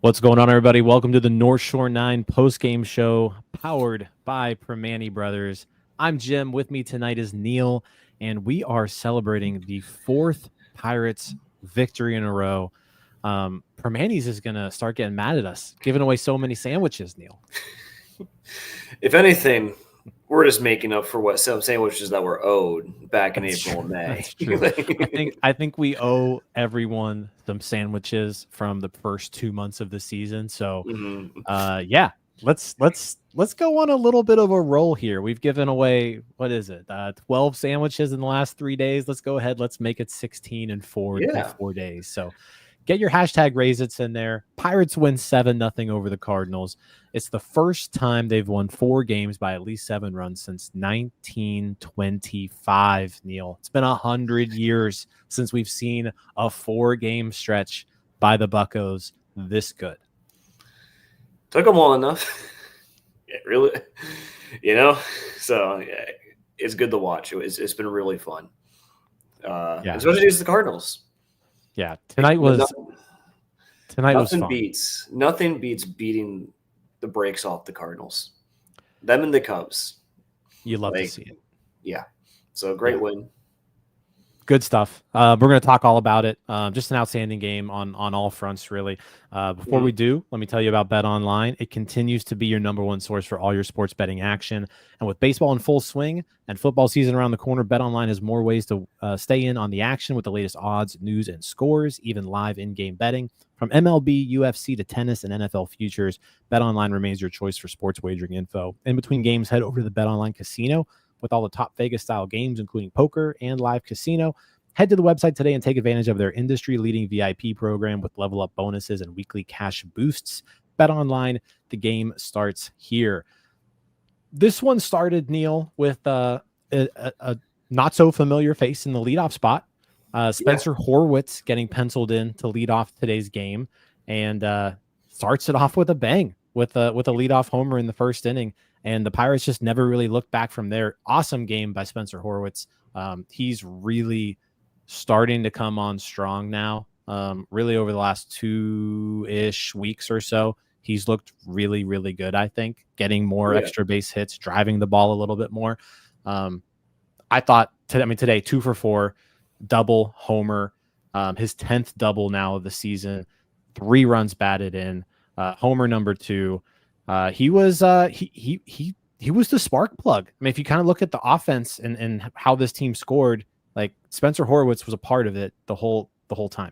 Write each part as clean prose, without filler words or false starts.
What's going on, everybody? Welcome to the North Shore 9 post-game show powered by Primanti Brothers. I'm Jim. With me tonight is Neil, and we are celebrating the fourth Pirates victory in a row. Primanti's is going to start getting mad at us, giving away so many sandwiches, Neil. If anything, we're just making up for what some sandwiches that were owed back in April and May. That's true. I think we owe everyone some sandwiches from the first 2 months of the season. So, yeah, let's go on a little bit of a roll here. We've given away 12 sandwiches in the last 3 days. Let's go ahead. Let's make it 16 in 4 days. So, get your hashtag Raisins in there. Pirates win 7-0 over the Cardinals. It's the first time they've won 4 games by at least 7 runs since 1925, Neil. It's been 100 years since we've seen a 4-game stretch by the Buccos this good. Took them long enough. Yeah, really, so yeah, it's good to watch. It's been really fun. Especially against the Cardinals. Yeah, tonight was fun. Nothing beats beating the brakes off the Cardinals. Them and the Cubs. You love to see it. Yeah. So great win. Good stuff. We're going to talk all about it. Just an outstanding game on all fronts, really. Before we do, let me tell you about Bet Online. It continues to be your number one source for all your sports betting action. And with baseball in full swing and football season around the corner, Bet Online has more ways to stay in on the action with the latest odds, news, and scores, even live in-game betting. From MLB, UFC to tennis and NFL futures, Bet Online remains your choice for sports wagering info. In between games, head over to the Bet Online Casino with all the top Vegas-style games, including poker and live casino. Head to the website today and take advantage of their industry-leading VIP program with level-up bonuses and weekly cash boosts. Bet Online, the game starts here. This one started, Neil, with a not-so-familiar face in the leadoff spot. Spencer Horwitz getting penciled in to lead off today's game and starts it off with a bang with a leadoff homer in the first inning. And the Pirates just never really looked back from there. Awesome game by Spencer Horwitz. He's really starting to come on strong now. Really over the last 2-ish weeks or so, he's looked really, really good, I think. Getting more extra base hits, driving the ball a little bit more. I thought, today, 2 for 4, double homer. His 10th double now of the season. 3 runs batted in. Homer number 2. He was the spark plug. I mean, if you kind of look at the offense and how this team scored, like Spencer Horwitz was a part of it the whole time.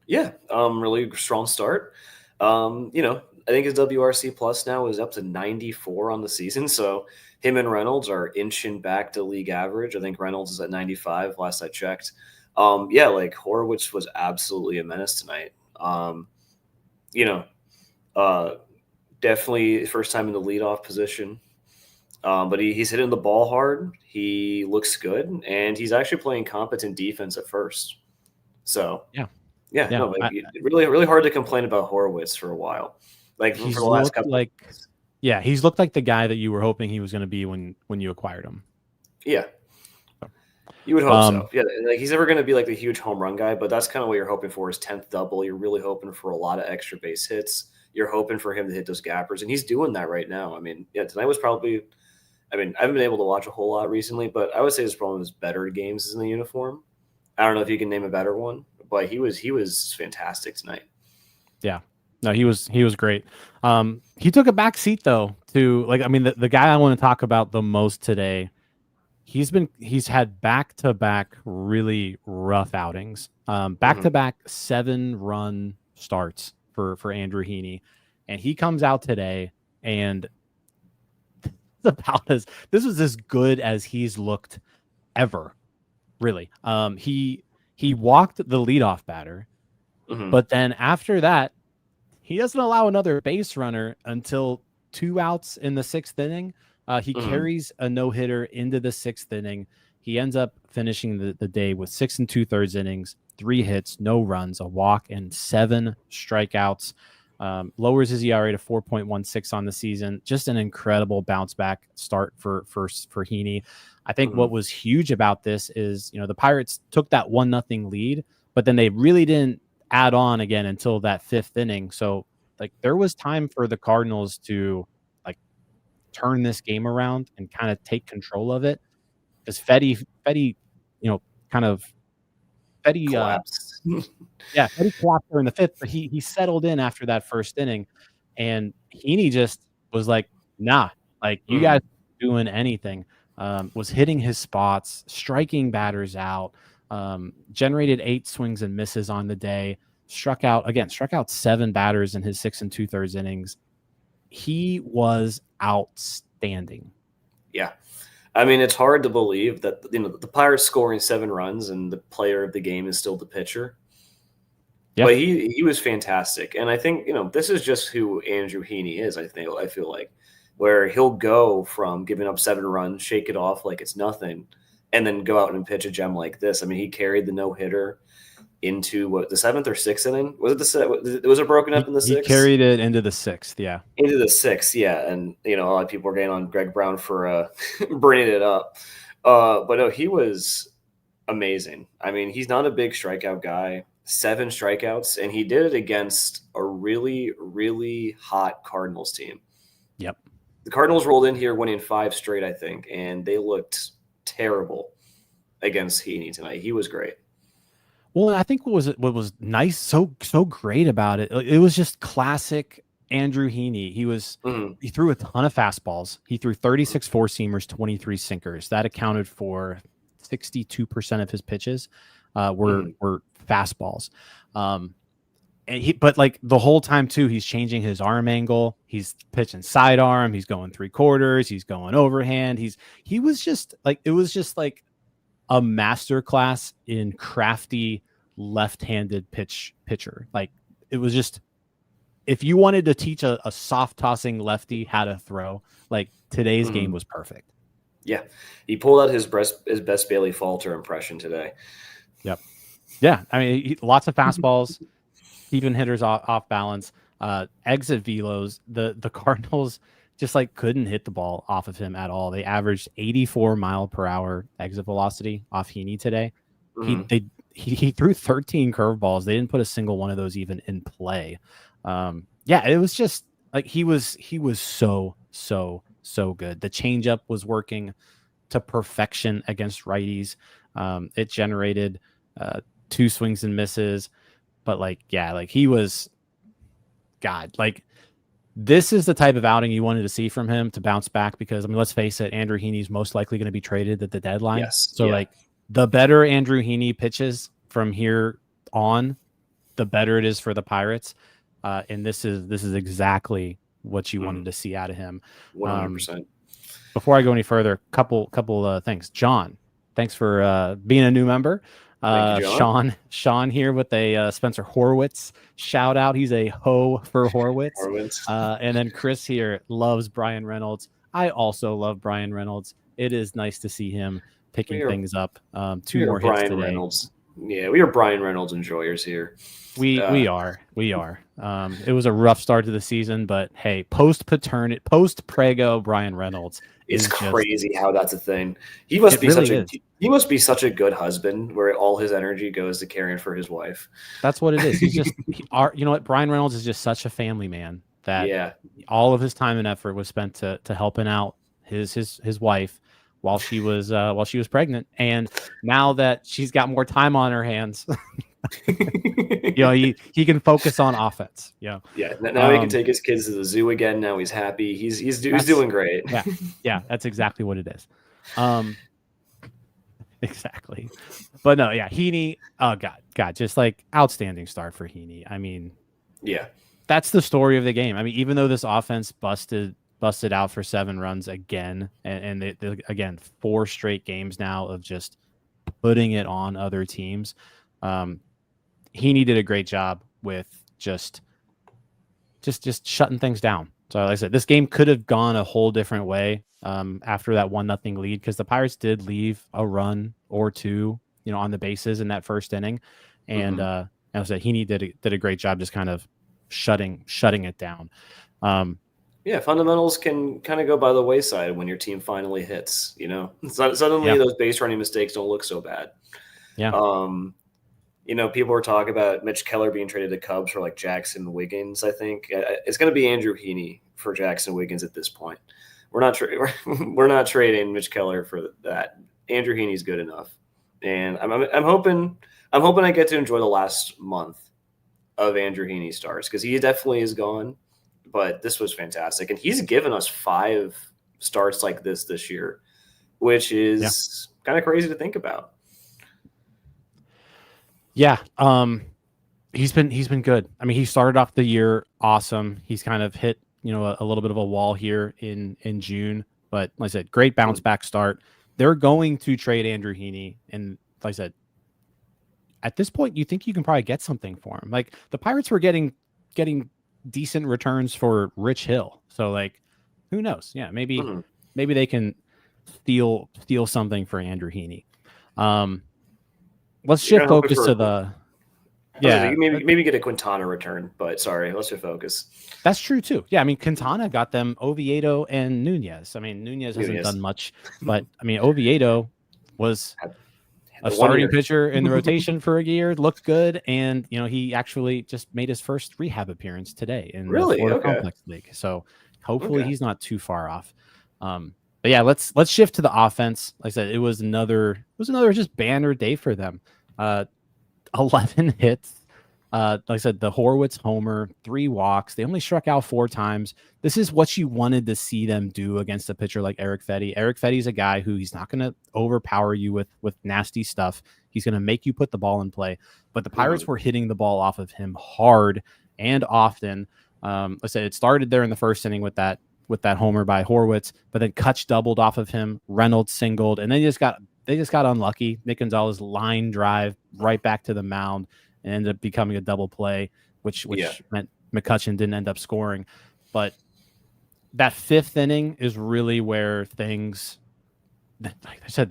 Yeah, really strong start. I think his WRC plus now is up to 94 on the season. So him and Reynolds are inching back to league average. I think Reynolds is at 95 last I checked. Horwitz was absolutely a menace tonight. Definitely first time in the leadoff position. But he's hitting the ball hard. He looks good, and he's actually playing competent defense at first. So really, really hard to complain about Horwitz for a while. Like for the last couple. He's looked like the guy that you were hoping he was going to be when you acquired him. Yeah, you would hope so. Yeah, like he's never going to be like the huge home run guy, but that's kind of what you're hoping for. His 10th double. You're really hoping for a lot of extra base hits. You're hoping for him to hit those gappers, and he's doing that right now. I mean, tonight was probably. I haven't been able to watch a whole lot recently, but I would say it's probably one of his better games in the uniform. I don't know if you can name a better one, but he was fantastic tonight. Yeah, no, he was great. He took a back seat though to the guy I want to talk about the most today. He's had back-to-back really rough outings, back-to-back 7-run starts for Andrew Heaney, and he comes out today and this was as good as he's looked ever, really. He walked the leadoff batter, But then after that, he doesn't allow another base runner until 2 outs in the 6th inning. He carries a no-hitter into the 6th inning. He ends up finishing the day with 6 2/3 innings, 3 hits, no runs, a walk, and 7 strikeouts. Lowers his ERA to 4.16 on the season. Just an incredible bounce back start for Heaney. I think what was huge about this is, the Pirates took that 1-0 lead, but then they really didn't add on again until that 5th inning. So there was time for the Cardinals to turn this game around and kind of take control of it, because Fetty, Fetty collapsed. Fetty collapsed during the 5th, but he settled in after that 1st inning, and Heaney just was like, nah, you guys doing anything. Was hitting his spots, striking batters out, generated 8 swings and misses on the day, struck out 7 batters in his 6 2/3 innings. He was outstanding. Yeah. I mean, it's hard to believe that, the Pirates scoring 7 runs and the player of the game is still the pitcher. Yeah. But he was fantastic. And I think, this is just who Andrew Heaney is, I feel like, where he'll go from giving up 7 runs, shake it off like it's nothing, and then go out and pitch a gem like this. I mean, he carried the no-hitter into the 7th or 6th inning. Was it broken up in the 6th? He carried it into the 6th, yeah. Into the 6th, yeah. And a lot of people are getting on Greg Brown for bringing it up. But no, he was amazing. I mean, he's not a big strikeout guy. 7 strikeouts, and he did it against a really, really hot Cardinals team. Yep. The Cardinals rolled in here winning 5 straight, I think, and they looked terrible against Heaney tonight. He was great. Well, I think what was nice, so great about it, it was just classic Andrew Heaney. He threw a ton of fastballs. He threw 36 4-seamers, 23 sinkers. That accounted for 62% of his pitches were fastballs. But the whole time too, he's changing his arm angle. He's pitching sidearm. He's going 3/4. He's going overhand. He was just it was just like a masterclass in crafty left-handed pitcher. It was just, if you wanted to teach a soft tossing lefty how to throw, today's game was perfect. Yeah. He pulled out his best Bailey Falter impression today. Yep. Yeah. I mean, lots of fastballs, even hitters off balance, exit velos. The Cardinals just couldn't hit the ball off of him at all. They averaged 84 mile per hour exit velocity off Heaney today. He threw 13 curveballs. They didn't put a single one of those even in play. It was just he was so good. The changeup was working to perfection against righties. It generated 2 swings and misses, but he was God. This is the type of outing you wanted to see from him to bounce back, because, let's face it, Andrew Heaney's most likely going to be traded at the deadline. Yes. So, the better Andrew Heaney pitches from here on, the better it is for the Pirates. And this is exactly what you wanted to see out of him. 100%. Before I go any further, couple things. John, thanks for being a new member. Thank you, John. Sean here with a Spencer Horwitz shout out. He's a ho for Horwitz. And then Chris here loves Brian Reynolds. I also love Brian Reynolds. It is nice to see him picking things up. 2 more hits today. Reynolds. Yeah, we are Brian Reynolds enjoyers here. We are. It was a rough start to the season, but hey, post-Prego Brian Reynolds. It's crazy how that's a thing. He must be such a good husband, where all his energy goes to caring for his wife. That's what it is. He's just, you know what? Brian Reynolds is just such a family man that all of his time and effort was spent to helping out his wife while she was pregnant, and now that she's got more time on her hands, he can focus on offense. Now he can take his kids to the zoo again. Now he's happy. He's doing great. Yeah, that's exactly what it is. Exactly. But no, Heaney. Oh God, just outstanding start for Heaney. I mean, that's the story of the game. I mean, even though this offense busted out for 7 runs again, and they again 4 straight games now of just putting it on other teams. Heaney did a great job with just shutting things down. So like I said, this game could have gone a whole different way after that 1-0 lead, because the Pirates did leave a run or two, on the bases in that first inning. And as I said, Heaney did a great job just kind of shutting it down. Fundamentals can kind of go by the wayside when your team finally hits. Suddenly those base running mistakes don't look so bad. Yeah. People were talking about Mitch Keller being traded to Cubs for like Jackson Wiggins. I think it's going to be Andrew Heaney for Jackson Wiggins at this point. We're not trading Mitch Keller for that. Andrew Heaney's good enough, and I'm hoping I get to enjoy the last month of Andrew Heaney starts, because he definitely is gone. But this was fantastic, and he's given us 5 starts like this year, which is kind of crazy to think about. Yeah, he's been good. I mean, he started off the year awesome. He's kind of hit a little bit of a wall here in June, but like I said, great bounce back start. They're going to trade Andrew Heaney, and like I said, at this point, you think you can probably get something for him. Like the Pirates were getting decent returns for Rich Hill, so like, who knows? Yeah, maybe they can steal something for Andrew Heaney. Let's shift focus to the. Yeah, maybe get a Quintana return, but sorry, let's shift focus. That's true too. Yeah, I mean, Quintana got them Oviedo and Nunez. I mean, Nunez hasn't done much, but I mean, Oviedo was a starting pitcher in the rotation for a year, looked good, and he actually just made his first rehab appearance today in the Florida Complex League. So hopefully he's not too far off. But yeah, let's shift to the offense. Like I said, it was another just banner day for them. 11 hits. Like I said, the Horwitz homer, 3 walks. They only struck out 4 times. This is what you wanted to see them do against a pitcher like Eric Fetty. Eric Fetty's a guy who he's not going to overpower you with nasty stuff. He's going to make you put the ball in play. But the Pirates were hitting the ball off of him hard and often. Like I said, it started there in the first inning with that homer by Horwitz, but then Kutch doubled off of him. Reynolds singled, and then they just got unlucky. Nick Gonzalez line drive right back to the mound and ended up becoming a double play, which meant McCutchen didn't end up scoring. But that 5th inning is really where things, like I said,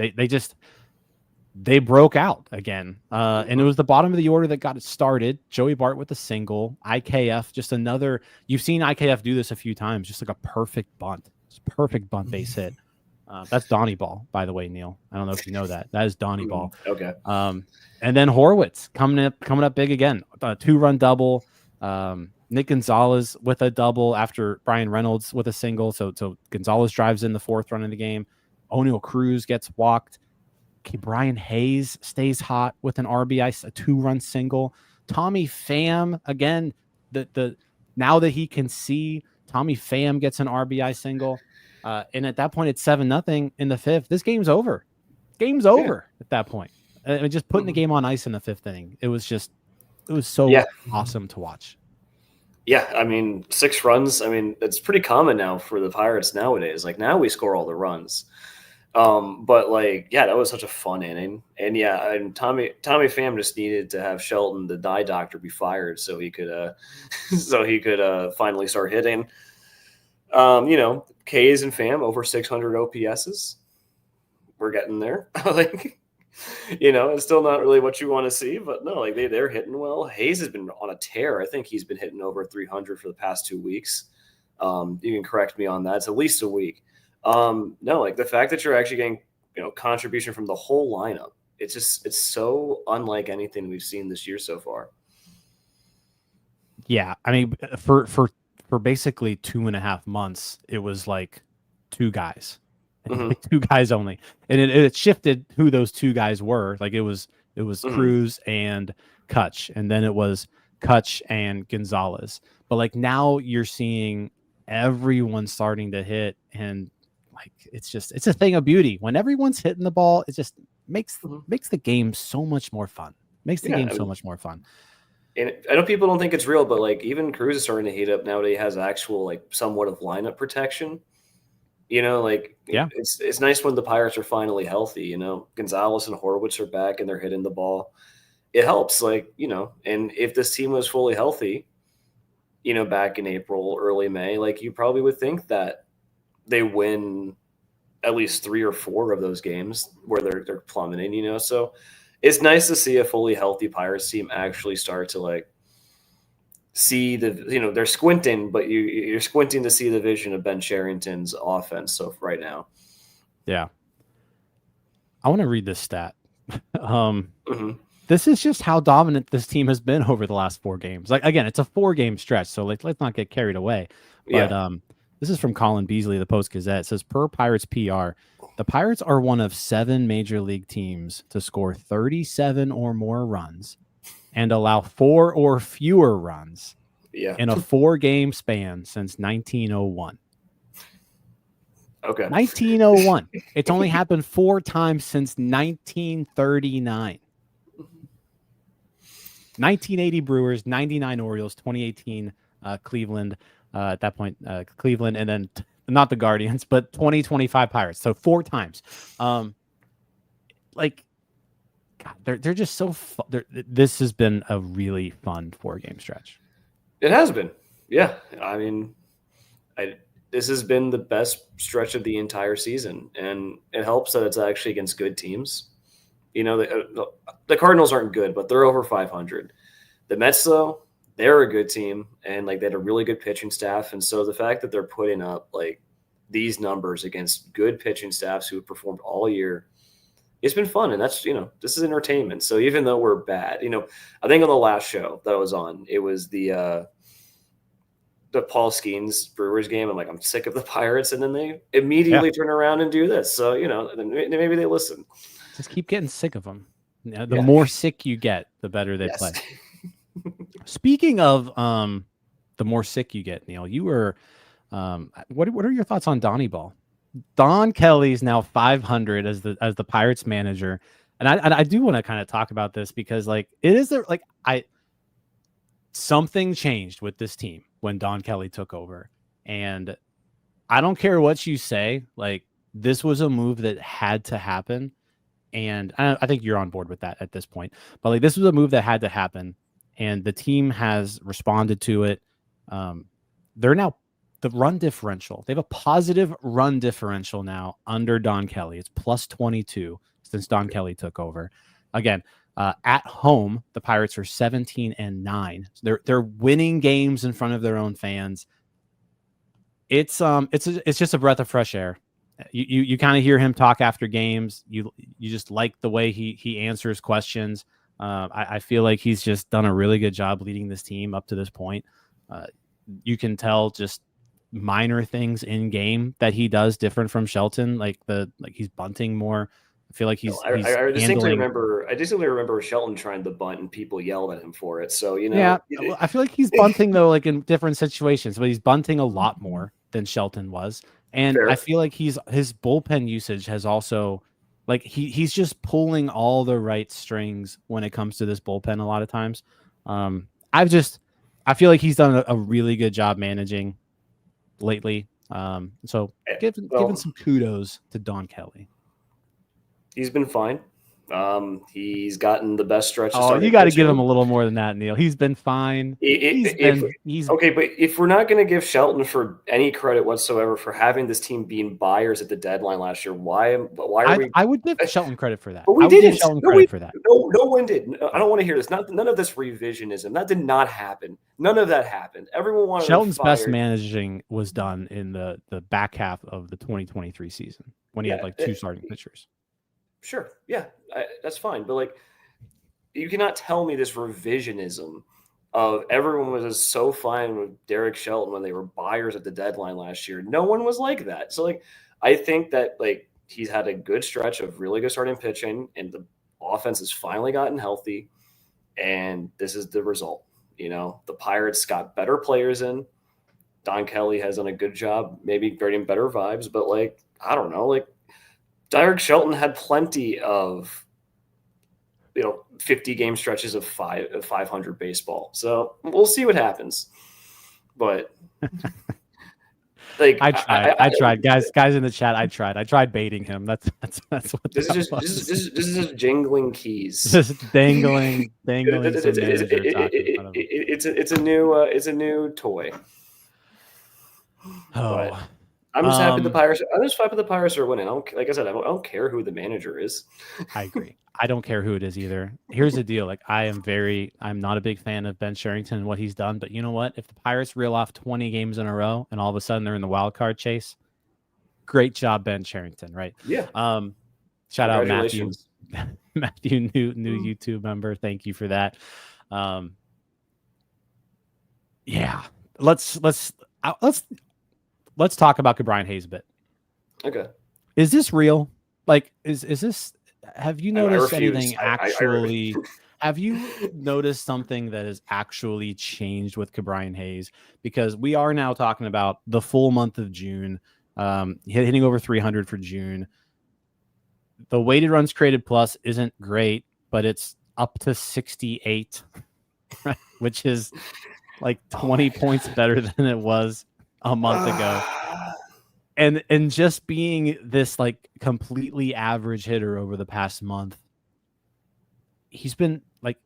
they broke out again. And it was the bottom of the order that got it started. Joey Bart with a single. IKF, just another. You've seen IKF do this a few times, just like a perfect bunt. Perfect bunt base hit. That's Donnie Ball, by the way, Neil. I don't know if you know that. That is Donnie Ball. Okay. And then Horwitz coming up big again. A 2-run double. Nick Gonzalez with a double after Brian Reynolds with a single. So Gonzalez drives in the 4th run of the game. O'Neal Cruz gets walked. Okay, Brian Hayes stays hot with an RBI, a 2-run single. Tommy Pham again. The now that he can see, Tommy Pham gets an RBI single. And at that point, it's 7-0 in the 5th. This game's over. Game's over at that point. Just putting the game on ice in the 5th inning. It was so awesome to watch. Yeah, I mean, 6 runs. I mean, it's pretty common now for the Pirates nowadays. Like now we score all the runs. But like, yeah, that was such a fun inning. And yeah, and Tommy Pham just needed to have Shelton, the die doctor, be fired so he could finally start hitting. K's and Pham over 600 OPSs. We're getting there. It's still not really what you want to see, but no, like they're hitting well. Hayes has been on a tear. I think he's been hitting over 300 for the past 2 weeks. You can correct me on that. It's at least a week. No, like the fact that you're actually getting, contribution from the whole lineup. It's so unlike anything we've seen this year so far. Yeah. I mean, for basically 2.5 months, it was like 2 guys, 2 guys only. And it shifted who those 2 guys were. Like it was Cruz and Kutch, and then it was Kutch and Gonzalez. But like now you're seeing everyone starting to hit, and like it's a thing of beauty. When everyone's hitting the ball, it just makes the game so much more fun. So much more fun. And I know people don't think it's real, but like even Cruz is starting to heat up now that he has actual like somewhat of lineup protection. It's nice when the Pirates are finally healthy. Gonzalez and Horwitz are back and they're hitting the ball. it helps. Like, and if this team was fully healthy, back in April, early May, like you probably would think that they win at least 3 or 4 of those games where they're plummeting, so it's nice to see a fully healthy Pirates team actually start to like see they're squinting, but you're squinting to see the vision of Ben Cherington's offense. So right now. Yeah. I want to read this stat. This is just how dominant this team has been over the last 4 games. Like, again, it's a 4-game stretch, so let's not get carried away. But this is from Colin Beasley, the Post-Gazette. It says, per Pirates PR, the Pirates are one of 7 major league teams to score 37 or more runs and allow 4 or fewer runs in a 4-game span since 1901. Okay. 1901. It's only happened 4 times since 1939. 1980 Brewers, 99 Orioles, 2018 Cleveland. At that point, Cleveland, and then not the Guardians, but 2025 Pirates. So 4 times. Like, God, they're just so fun. This has been a really fun 4-game stretch. It has been. Yeah. I mean, this has been the best stretch of the entire season, and it helps that it's actually against good teams. The Cardinals aren't good, but they're over 500. The Mets, though, they're a good team, and like they had a really good pitching staff. And so the fact that they're putting up like these numbers against good pitching staffs who have performed all year, it's been fun. And that's, this is entertainment. So even though we're bad, I think on the last show that I was on, it was the Paul Skenes Brewers game. I'm like, I'm sick of the Pirates. And then they immediately turn around and do this. So, then maybe they listen. Just keep getting sick of them. The more sick you get, the better they play. Speaking of the more sick you get, Neil, you were what are your thoughts on Donnie Ball? Don Kelly's now 500 as the Pirates manager, and I do want to kind of talk about this because like it is something changed with this team when Don Kelly took over, and I don't care what you say, like this was a move that had to happen, and I think you're on board with that at this point. But like this was a move that had to happen. And the team has responded to it. They're now the run differential. They have a positive run differential now under Don Kelly. It's plus 22 since Don Kelly took over. Again, at home, the Pirates are 17-9. They're winning games in front of their own fans. It's just a breath of fresh air. You kind of hear him talk after games. You just like the way he answers questions. I feel like he's just done a really good job leading this team up to this point. You can tell just minor things in game that he does different from Shelton, like he's bunting more. I feel like he's I distinctly remember Shelton trying to bunt and people yelled at him for it. So yeah, I feel like he's bunting though, like in different situations, but he's bunting a lot more than Shelton was, and fair. I feel like his bullpen usage has also. Like he's just pulling all the right strings when it comes to this bullpen a lot of times. I feel like he's done a really good job managing lately. So giving some kudos to Don Kelly. He's been fine. He's gotten the best stretch. Oh, you got to give him a little more than that, Neil. He's been fine. Okay, but if we're not going to give Shelton for any credit whatsoever for having this team being buyers at the deadline last year, why are we? I would give Shelton credit for that. But we didn't. No one did. I don't want to hear this. None of this revisionism. That did not happen. None of that happened. Everyone wanted Shelton's best managing was done in the back half of the 2023 season when he had like 2 starting pitchers. Sure. Yeah, that's fine. But like, you cannot tell me this revisionism of everyone was so fine with Derek Shelton when they were buyers at the deadline last year. No one was like that. So like, I think that like he's had a good stretch of really good starting pitching and the offense has finally gotten healthy. And this is the result. The Pirates got better players in. Don Kelly has done a good job, maybe bringing better vibes, but like, I don't know, like, Derek Shelton had plenty of, 50-game stretches of 500 baseball. So we'll see what happens. But Like I tried, guys in the chat. I tried baiting him. That's what this is just jingling keys, just dangling some manager talk in front of him. It's a new toy. But Oh, I'm just happy the Pirates. I'm just happy the Pirates are winning. Like I said, I don't care who the manager is. I agree. I don't care who it is either. Here's the deal. Like I'm not a big fan of Ben Sherrington and what he's done, but you know what? If the Pirates reel off 20 games in a row and all of a sudden they're in the wild card chase, great job, Ben Sherrington, right? Yeah. Shout out Matthew, new YouTube member. Thank you for that. Yeah. Let's talk about Brian Hayes a bit. Okay. Is this real? Like, is this? Have you noticed anything actually? Have you noticed something that has actually changed with Brian Hayes? Because we are now talking about the full month of June, hitting over 300 for June. The weighted runs created plus isn't great, but it's up to 68, which is like 20 points better than it was a month ago. And just being this like completely average hitter over the past month, he's been like,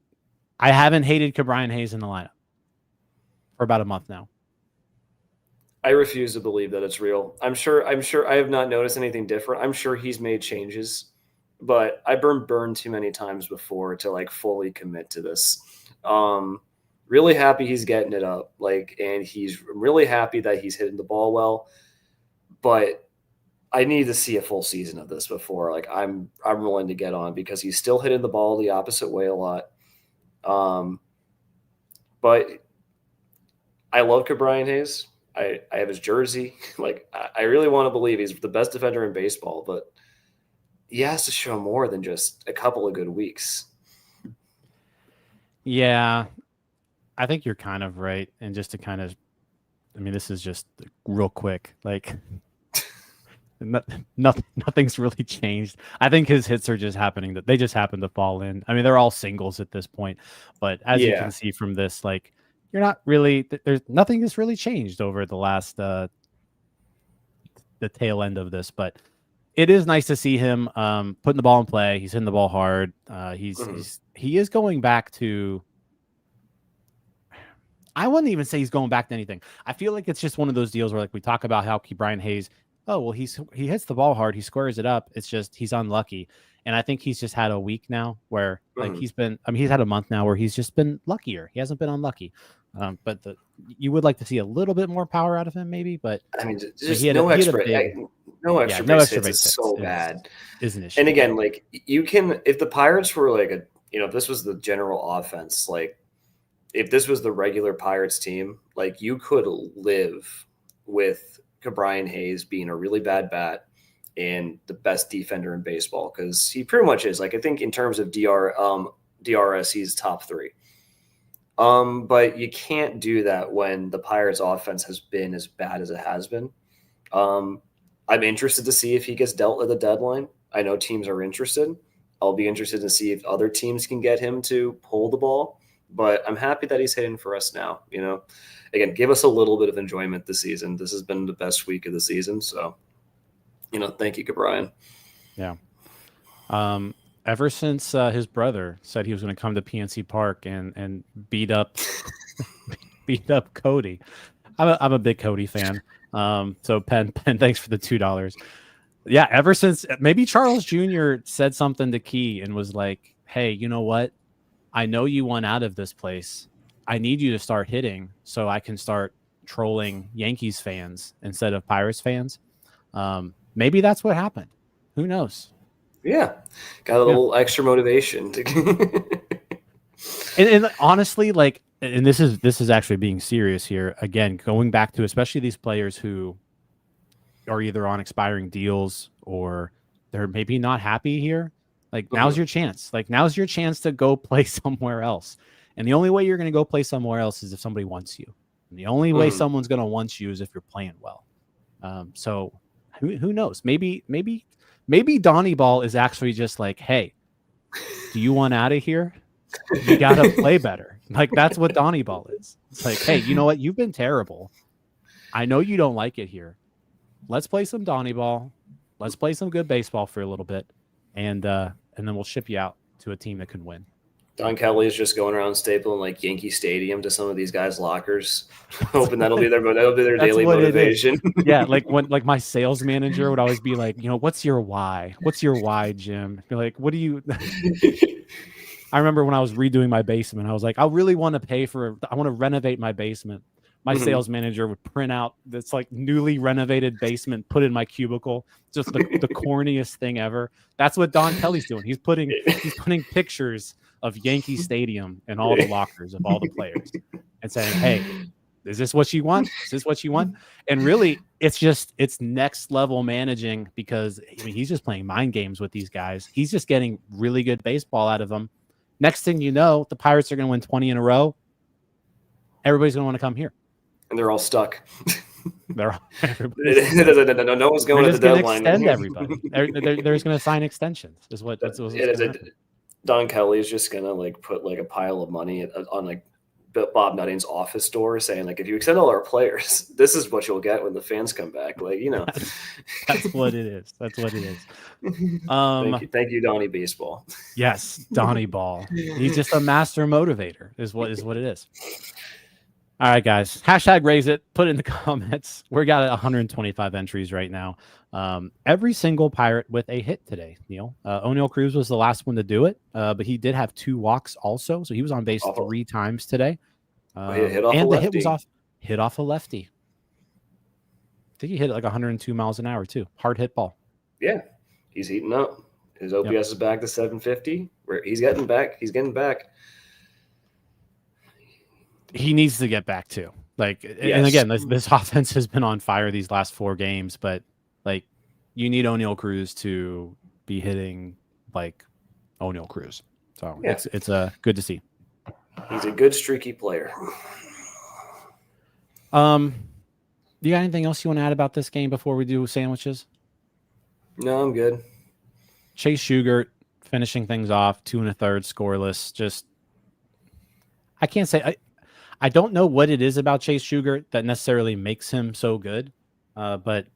I haven't hated Brian Hayes in the lineup for about a month now. I refuse to believe that it's real. I'm sure I have not noticed anything different. I'm sure he's made changes, but I've been burned too many times before to like fully commit to this. Really happy he's getting it up, and he's really happy that he's hitting the ball well. But I need to see a full season of this before I'm willing to get on, because he's still hitting the ball the opposite way a lot. But I love Brian Hayes. I have his jersey. I really want to believe he's the best defender in baseball, but he has to show more than just a couple of good weeks. Yeah, I think you're kind of right. And just to kind of, this is just real quick. Nothing's really changed. I think his hits are just happening that they just happen to fall in. They're all singles at this point, but as you can see from this, you're not really, there's nothing that's really changed over the last, the tail end of this, but it is nice to see him, putting the ball in play. He's hitting the ball hard. He is going back to, I wouldn't even say he's going back to anything. I feel like it's just one of those deals where we talk about how Brian Hayes, he hits the ball hard, he squares it up. It's just he's unlucky, and I think he's just had a week now where he's had a month now where he's just been luckier. He hasn't been unlucky, but you would like to see a little bit more power out of him, maybe. But just no extra base hits is so bad, isn't it? And again, you can, if the Pirates were if this was the general offense, if this was the regular Pirates team, you could live with Brian Hayes being a really bad bat and the best defender in baseball, because he pretty much is. I think in terms of DRS, he's top 3. But you can't do that when the Pirates offense has been as bad as it has been. I'm interested to see if he gets dealt at the deadline. I know teams are interested. I'll be interested to see if other teams can get him to pull the ball. But I'm happy that he's hitting for us now. Again, give us a little bit of enjoyment this season. This has been the best week of the season. So, thank you, Brian. Yeah. Ever since his brother said he was going to come to PNC Park and beat up Cody. I'm a big Cody fan. So Penn, thanks for the $2. Yeah. Ever since maybe Charles Jr. said something to Key and was like, hey, you know what? I know you want out of this place. I need you to start hitting so I can start trolling Yankees fans instead of Pirates fans. Maybe that's what happened. Who knows? Yeah. Got a little extra motivation. and honestly, and this is actually being serious here. Again, going back to especially these players who are either on expiring deals or they're maybe not happy here. Now's your chance. Now's your chance to go play somewhere else. And the only way you're going to go play somewhere else is if somebody wants you. And the only way someone's going to want you is if you're playing well. So who knows? Maybe Donnie Ball is actually just hey, do you want out of here? You got to play better. That's what Donnie Ball is. It's hey, you know what? You've been terrible. I know you don't like it here. Let's play some Donnie Ball. Let's play some good baseball for a little bit, and then we'll ship you out to a team that can win. Don Kelly is just going around stapling like Yankee Stadium to some of these guys' lockers, hoping that'll be their daily motivation. Yeah, like my sales manager would always be like, what's your why? What's your why, Jim? Be like, what do you? I remember when I was redoing my basement, I was like, I really want to renovate my basement. My sales manager would print out this like newly renovated basement, put in my cubicle, just the corniest thing ever. That's what Don Kelly's doing. He's putting pictures of Yankee Stadium in all the lockers of all the players and saying, hey, is this what you want? Is this what you want? And really, it's next level managing, because he's just playing mind games with these guys. He's just getting really good baseball out of them. Next thing you know, the Pirates are going to win 20 in a row. Everybody's going to want to come here. And they're all stuck. No one's going to the deadline. Extend everybody. They're just going to sign extensions. Is what Don Kelly is just going to like put like a pile of money on like Bob Nutting's office door, saying like, if you extend all our players, this is what you'll get when the fans come back. Like, that's what it is. That's what it is. Thank you, Donnie Baseball. Yes, Donnie Ball. He's just a master motivator. Is what it is. All right, guys. # raise it. Put it in the comments. We got 125 entries right now. Every single Pirate with a hit today, Neil. O'Neal Cruz was the last one to do it, but he did have 2 walks also, so he was on base 3 times today. Hit off a lefty. I think he hit it like 102 miles an hour too. Hard hit ball. Yeah, he's heating up. His OPS is back to 750. He's getting back. He needs to get back to and again, this offense has been on fire these last 4 games, but like you need O'Neal Cruz to be hitting like O'Neal Cruz. So it's good to see. He's a good streaky player. You got anything else you want to add about this game before we do sandwiches? No, I'm good. Chase Shugart finishing things off, 2 1/3 scoreless. Just I can't say I don't know what it is about Chase Shugart that necessarily makes him so good, but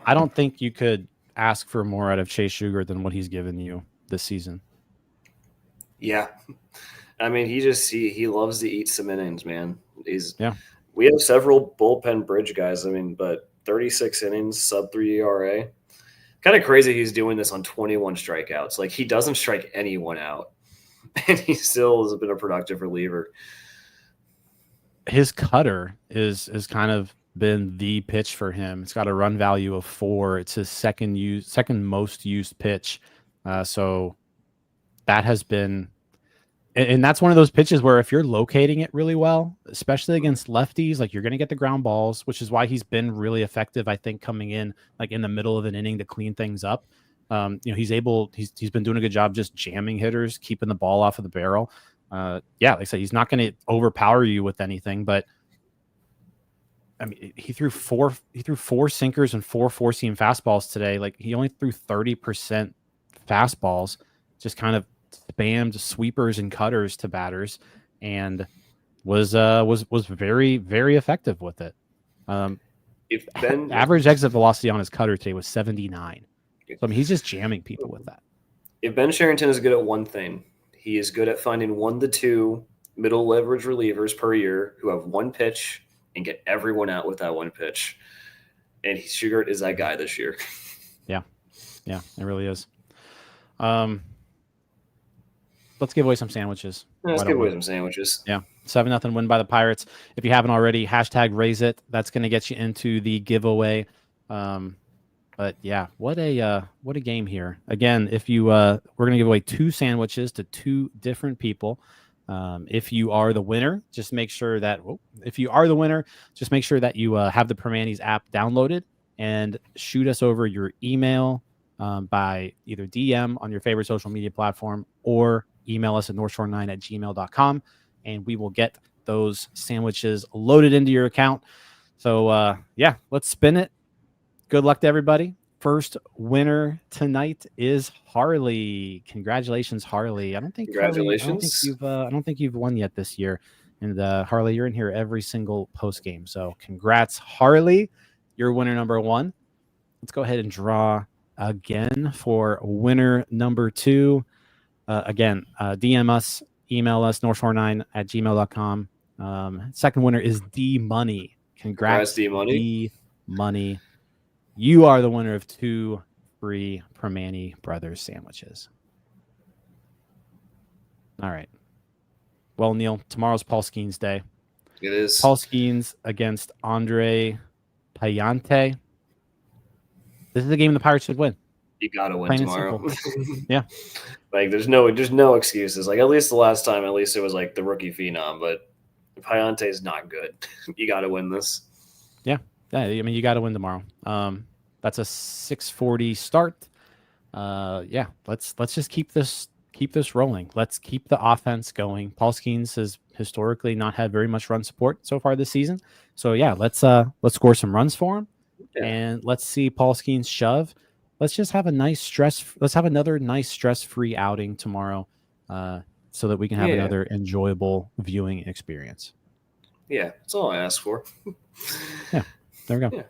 I don't think you could ask for more out of Chase Shugart than what he's given you this season. Yeah. I mean, he loves to eat some innings, man. We have several bullpen bridge guys, but 36 innings, sub-3 ERA. Kind of crazy he's doing this on 21 strikeouts. Like, he doesn't strike anyone out, and he still has been a productive reliever. His cutter is kind of been the pitch for him. It's got a run value of 4. It's his second most used pitch. So that has been, and that's one of those pitches where if you're locating it really well, especially against lefties, like you're going to get the ground balls, which is why he's been really effective, I think, coming in like in the middle of an inning to clean things up. He's been doing a good job just jamming hitters, keeping the ball off of the barrel. Like I said, he's not going to overpower you with anything, but I mean, he threw four sinkers and 4 four-seam fastballs today. Like he only threw 30% fastballs, just kind of spammed sweepers and cutters to batters, and was very, very effective with it. Average exit velocity on his cutter today was 79. So I mean, he's just jamming people with that. If Ben Cherington is good at one thing, he is good at finding 1 to 2 middle leverage relievers per year who have 1 pitch and get everyone out with that 1 pitch. And Shugart is that guy this year. Yeah, it really is. Let's give away some sandwiches. Let's give away some sandwiches. Yeah, 7-0 win by the Pirates. If you haven't already, # raise it. That's going to get you into the giveaway. But yeah, what a game here. Again, if you we're going to give away 2 sandwiches to 2 different people. If you are the winner, just make sure that you have the Primanti's app downloaded and shoot us over your email by either DM on your favorite social media platform or email us at northshore9@gmail.com, and we will get those sandwiches loaded into your account. So let's spin it. Good luck to everybody. First winner tonight is Harley. Congratulations, Harley. I don't think you've won yet this year. And Harley, you're in here every single post game. So congrats, Harley. You're winner number 1. Let's go ahead and draw again for winner number 2. Again, DM us, email us, northshore9@gmail.com. Second winner is D Money. Congrats, D Money. D Money. You are the winner of 2 free Primanti Brothers sandwiches. All right. Well, Neil, tomorrow's Paul Skenes day. It is. Paul Skenes against Andre Primanti. This is a game the Pirates should win. You gotta win tomorrow. Yeah. Like there's no excuses. Like at least the last time, at least it was like the rookie phenom, but Primanti is not good. You gotta win this. Yeah. I mean, you gotta win tomorrow. That's a 6:40 start. Yeah, let's just keep this rolling. Let's keep the offense going. Paul Skenes has historically not had very much run support so far this season. So yeah, let's score some runs for him. Yeah. And let's see Paul Skenes shove. Let's just have another nice stress-free outing tomorrow, so that we can have another enjoyable viewing experience. Yeah, that's all I ask for. Yeah, there we go. Yeah.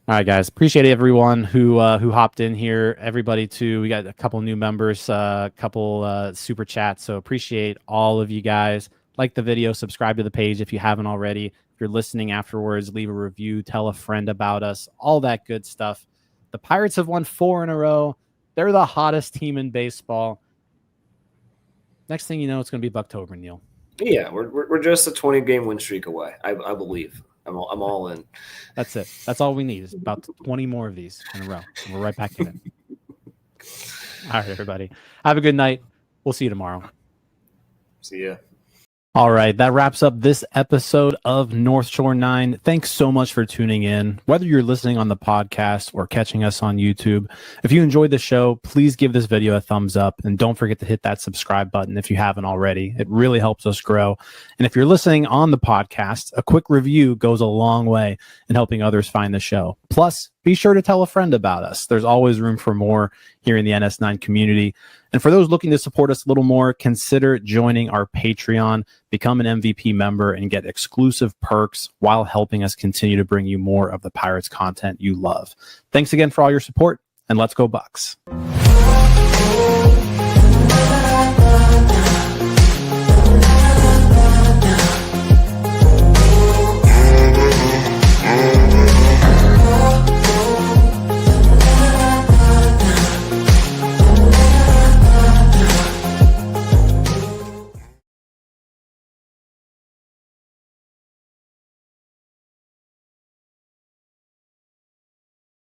All right, guys. Appreciate everyone who hopped in here. Everybody too. We got a couple new members, a couple super chats. So appreciate all of you guys. Like the video, subscribe to the page if you haven't already. If you're listening afterwards, leave a review, tell a friend about us, all that good stuff. The Pirates have won 4 in a row. They're the hottest team in baseball. Next thing you know, it's going to be Bucktober, Neil. Yeah, we're just a 20-game win streak away. I believe. I'm all in. That's it. That's all we need is about 20 more of these in a row. We're right back in it. All right, everybody. Have a good night. We'll see you tomorrow. See ya. All right, that wraps up this episode of North Shore 9. Thanks so much for tuning in. Whether you're listening on the podcast or catching us on YouTube, if you enjoyed the show, please give this video a thumbs up and don't forget to hit that subscribe button if you haven't already. It really helps us grow. And if you're listening on the podcast, a quick review goes a long way in helping others find the show. Plus, be sure to tell a friend about us. There's always room for more here in the NS9 community. And for those looking to support us a little more, consider joining our Patreon, become an MVP member, and get exclusive perks while helping us continue to bring you more of the Pirates content you love. Thanks again for all your support, and let's go Bucks.